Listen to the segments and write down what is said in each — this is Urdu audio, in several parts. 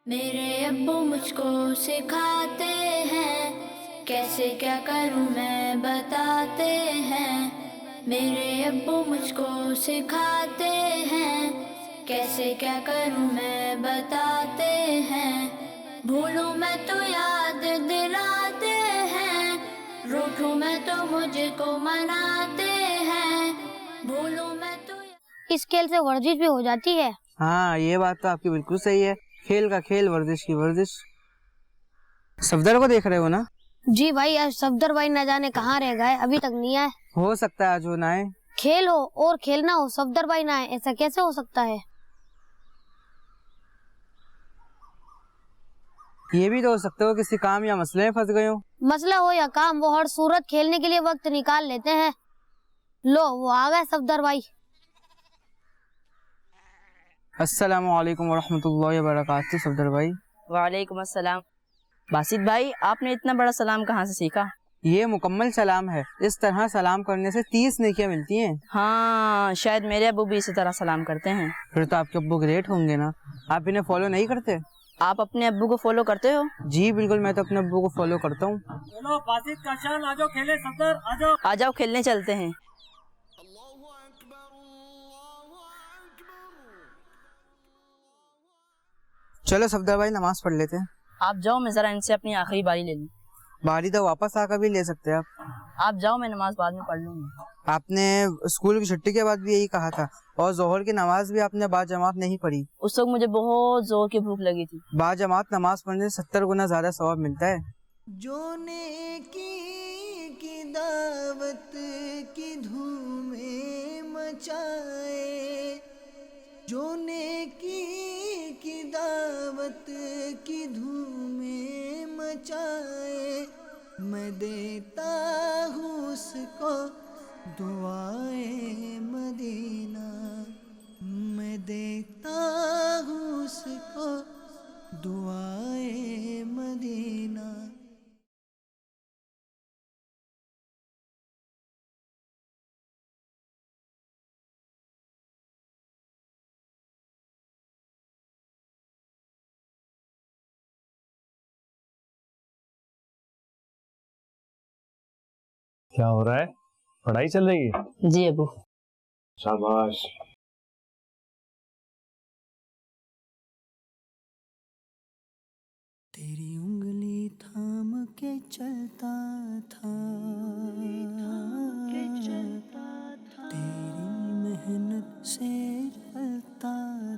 میرے ابو مجھ کو سکھاتے ہیں کیسے کیا کروں میں بتاتے ہیں. میرے ابو مجھ کو سکھاتے ہیں کیسے کیا کروں میں بتاتے ہیں. بھولوں میں تو یاد دلاتے ہیں, روٹھوں میں تو مجھ کو مناتے ہیں. بھولوں میں تو اس کھیل سے ورزش بھی ہو جاتی ہے. ہاں یہ بات تو آپ کی بالکل صحیح ہے. کھیل کا کھیل, ورزش کی ورزش. صفدر کو دیکھ رہے ہو نا؟ جی بھائی, آج صفدر بھائی نہ جانے کہاں رہ گئے, ابھی تک نہیں آئے. ہو سکتا ہے آج وہ نہ آئے. کھیل ہو اور کھیلنا ہو, صفدر بھائی نہ آئے, ایسا کیسے ہو سکتا ہے؟ یہ بھی تو ہو سکتا ہو کسی کام یا مسئلے میں پھنس گئے ہو. مسئلہ ہو یا کام, وہ ہر صورت کھیلنے کے لیے وقت نکال لیتے ہیں. لو وہ آ گئے صفدر بھائی. السلام علیکم ورحمۃ اللہ وبرکاتہ. صفدر بھائی. وعلیکم السلام. باسط بھائی, آپ نے اتنا بڑا سلام کہاں سے سیکھا؟ یہ مکمل سلام ہے. اس طرح سلام کرنے سے 30 نیکیاں ملتی ہیں. ہاں, شاید میرے ابو بھی اسی طرح سلام کرتے ہیں. پھر تو آپ کے ابو گریٹ ہوں گے نا. آپ انہیں فالو نہیں کرتے؟ آپ اپنے ابو کو فالو کرتے ہو؟ جی بالکل, میں تو اپنے ابو کو فالو کرتا ہوں. چلو باسط کا شان, آجو کھیلے. صفدر آجو. آ جاؤ کھیلنے چلتے ہیں. چلو صفدر بھائی نماز پڑھ لیتے ہیں. آپ جاؤ, میں ذرا ان سے اپنی آخری باری لے لوں. باری تو واپس آ کر بھی لے سکتے ہیں آپ. آپ جاؤ, میں نماز بعد میں پڑھ لوں گا. آپ نے اسکول کی چھٹی کے بعد بھی یہی کہا تھا, اور ظہر کی نماز بھی آپ نے با جماعت نہیں پڑھی. اس وقت مجھے بہت زور کی بھوک لگی تھی. با جماعت نماز پڑھنے سے 70 گنا زیادہ ثواب ملتا ہے. جو نیکی کی دعوت کی دھومیں مچائے, جو نیکی کی دعوت کی دھومیں مچائے, میں دیتا ہوں اس کو دعائے مدینہ, میں دیتا ہوں اس کو دعائے مدینہ. کیا ہو رہا ہے؟ پڑھائی چل رہی ہے؟ جی ابو. شاباش. تیری انگلی تھام کے چلتا تھا, تیری محنت سے پلتا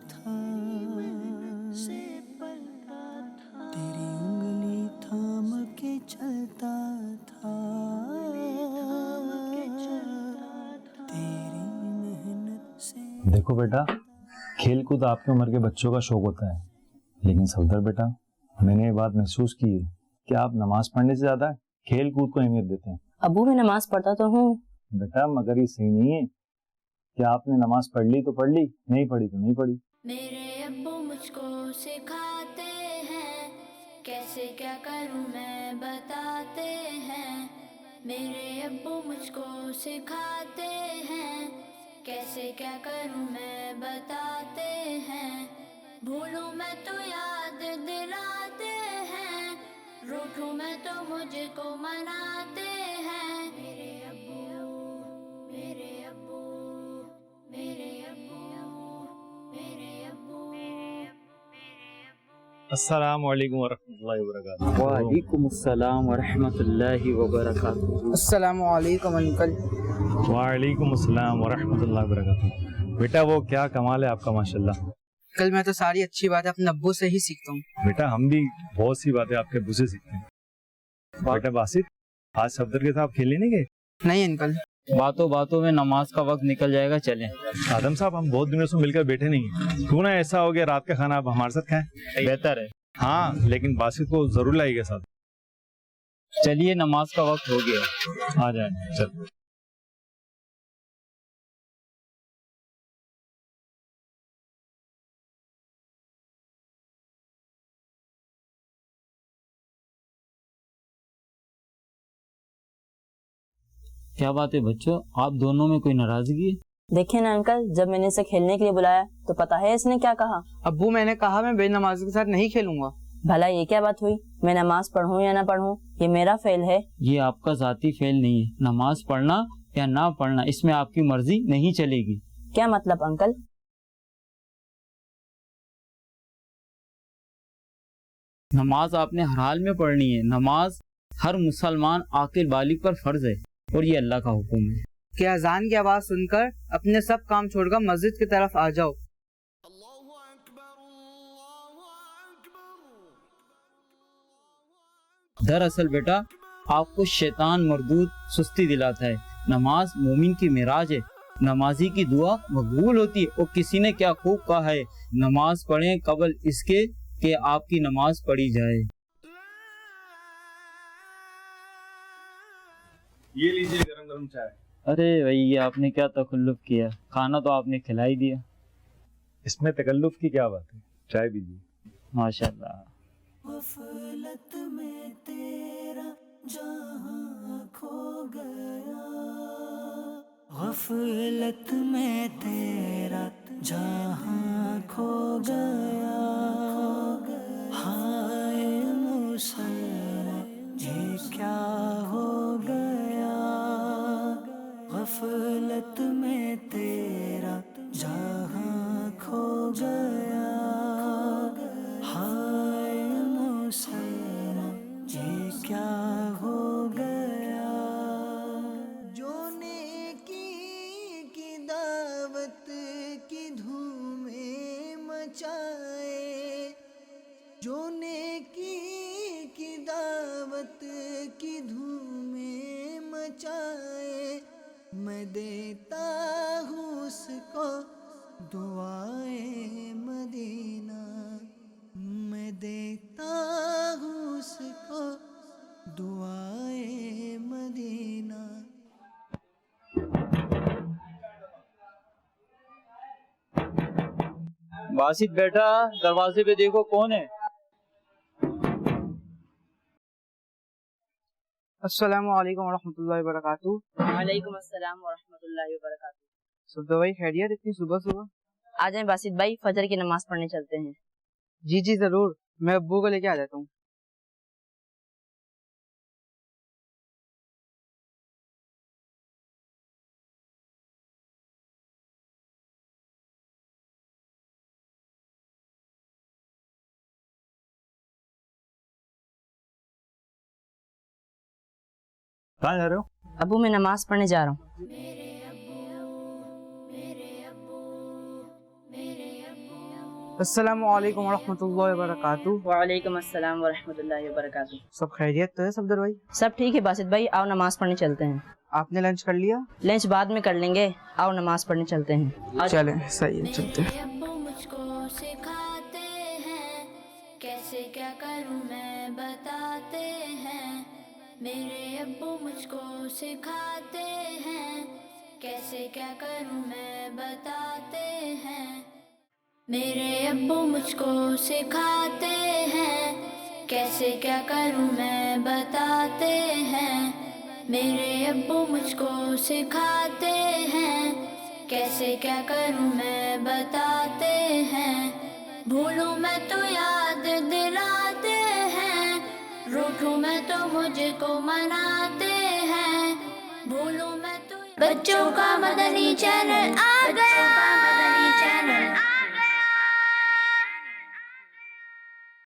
تھا, تیری انگلی تھام کے چلتا تھا, تیری محنت سے. دیکھو بیٹا, کھیل کود آپ کی عمر کے بچوں کا شوق ہوتا ہے, لیکن صفدر بیٹا, میں نے یہ بات محسوس کی ہے کہ آپ نماز پڑھنے سے زیادہ کھیل کود کو اہمیت دیتے ہیں. ابو میں نماز پڑھتا تو ہوں بیٹا, مگر یہ صحیح نہیں ہے کہ آپ نے نماز پڑھ لی تو پڑھ لی, نہیں پڑھی تو نہیں پڑھی. میرے ابو مجھ کو سکھاتے ہیں کیسے کیا کروں میں بتاتے ہیں. میرے ابو مجھ کو سکھاتے ہیں کیسے کیا کروں میں بتاتے ہیں. بھولوں میں تو یاد دلاتے ہیں, روٹھوں میں تو مجھ کو مناتے ہیں. میرے ابو, میرے ابو, میرے ابو, میرے ابو. السلام علیکم ورحمۃ اللہ وبرکاتہ. وعلیکم السلام ورحمۃ اللہ وبرکاتہ. السلام علیکم انکل. وعلیکم السلام ورحمۃ اللہ وبرکاتہ. بیٹا وہ کیا کمال ہے آپ کا, ماشاءاللہ. کل میں تو ساری اچھی باتیں اپنے ابو سے ہی سیکھتا ہوں. بیٹا ہم بھی بہت سی باتیں آپ کے ابو سے سیکھتے ہیں. بیٹا باسط, آج صفدر کے ساتھ کھیلنے نہیں گئے؟ نہیں انکل. باتوں باتوں میں نماز کا وقت نکل جائے گا, چلیں. آدم صاحب, ہم بہت دنوں سے مل کر بیٹھے نہیں ہیں, کیوں نہ ایسا ہو گیا رات کا کھانا آپ ہمارے ساتھ کھائیں؟ بہتر ہے. ہاں, لیکن باسط کو ضرور لائے گا ساتھ. چلیے نماز کا وقت ہو گیا, آ جائیں. چل. کیا بات ہے بچوں, آپ دونوں میں کوئی ناراضگی ہے؟ دیکھیں نا انکل، جب میں نے اسے کھیلنے کے لیے بلایا تو پتا ہے اس نے کیا کہا؟ ابو میں نے کہا میں بے نمازی کے ساتھ نہیں کھیلوں گا. بھلا یہ کیا بات ہوئی؟ میں نماز پڑھوں یا نہ پڑھوں یہ میرا فعل ہے. یہ آپ کا ذاتی فعل نہیں ہے. نماز پڑھنا یا نہ پڑھنا اس میں آپ کی مرضی نہیں چلے گی. کیا مطلب انکل؟ نماز آپ نے ہر حال میں پڑھنی ہے. نماز ہر مسلمان عاقل بالغ پر فرض ہے اور یہ اللہ کا حکم ہے. کہ اذان کی آواز سن کر اپنے سب کام چھوڑ کر مسجد کی طرف آ جاؤ. دراصل بیٹا آپ کو شیطان مردود سستی دلاتا ہے. نماز مومن کی معراج ہے. نمازی کی دعا مقبول ہوتی ہے. اور کسی نے کیا خوب کہا ہے، نماز پڑھیں قبل اس کے کہ آپ کی نماز پڑھی جائے. یہ لیجیے گرم گرم چائے. ارے بھائی آپ نے کیا تکلف کیا، کھانا تو آپ نے کھلا ہی دیا. اس میں تکلف کی کیا بات ہے، چائے پیجیے. ماشاء اللہ. غفلت میں تیرا جہاں کھو گیا، غفلت میں تیرا جہاں کھو گیا، ہائے مسلم یہ کیا ہو گیا، غفلت میں تیرا جہاں کھو گیا، ہائے مسلم یہ کیا ہو گیا، جو نیکی کی دعوت کی دھومیں مچائے، جو نیکی کی دعوت کی دھومیں مچائے، میں دیتا ہوں اس کو دعائے مدینہ، میں دیتا ہوں اس کو دعائے مدینہ. باسط بیٹا دروازے پہ دیکھو کون ہے. السلام علیکم ورحمۃ اللہ وبرکاتہ. وعلیکم السلام ورحمۃ اللہ وبرکاتہ. صبح بھائی خیریت اتنی صبح صبح؟ آ جائیں باسط بھائی، فجر کی نماز پڑھنے چلتے ہیں. جی جی ضرور، میں ابو کو لے کے آ جاتا ہوں. کہاں جا رہے ہو؟ ابو میں نماز پڑھنے جا رہا ہوں. السلام علیکم ورحمۃ اللہ وبرکاتہ. وعلیکم السلام ورحمۃ اللہ وبرکاتہ. سب خیریت تو ہے صفدر بھائی؟ سب ٹھیک ہے باسط بھائی، آؤ نماز پڑھنے چلتے ہیں. آپ نے لنچ کر لیا؟ لنچ بعد میں کر لیں گے، آؤ نماز پڑھنے چلتے ہیں. چلیں صحیح ہے، چلتے ہیں. میرے ابو مجھ کو سکھاتے ہیں، کیسے کیا کروں میں بتاتے ہیں. میرے ابو مجھ کو سکھاتے ہیں، کیسے کیا کروں میں بتاتے ہیں. میرے ابو مجھ کو سکھاتے ہیں، کیسے کیا کروں میں بتاتے ہیں. میرے ابو مجھ کو سکھاتے ہیں، کیسے کیا کروں میں بتاتے ہیں. بھولوں میں تو یاد دلاتے ہیں، روٹھوں میں تو مجھ کو مناتے ہیں. بھولوں میں تو بچوں کا مدنی چینل آ گیا.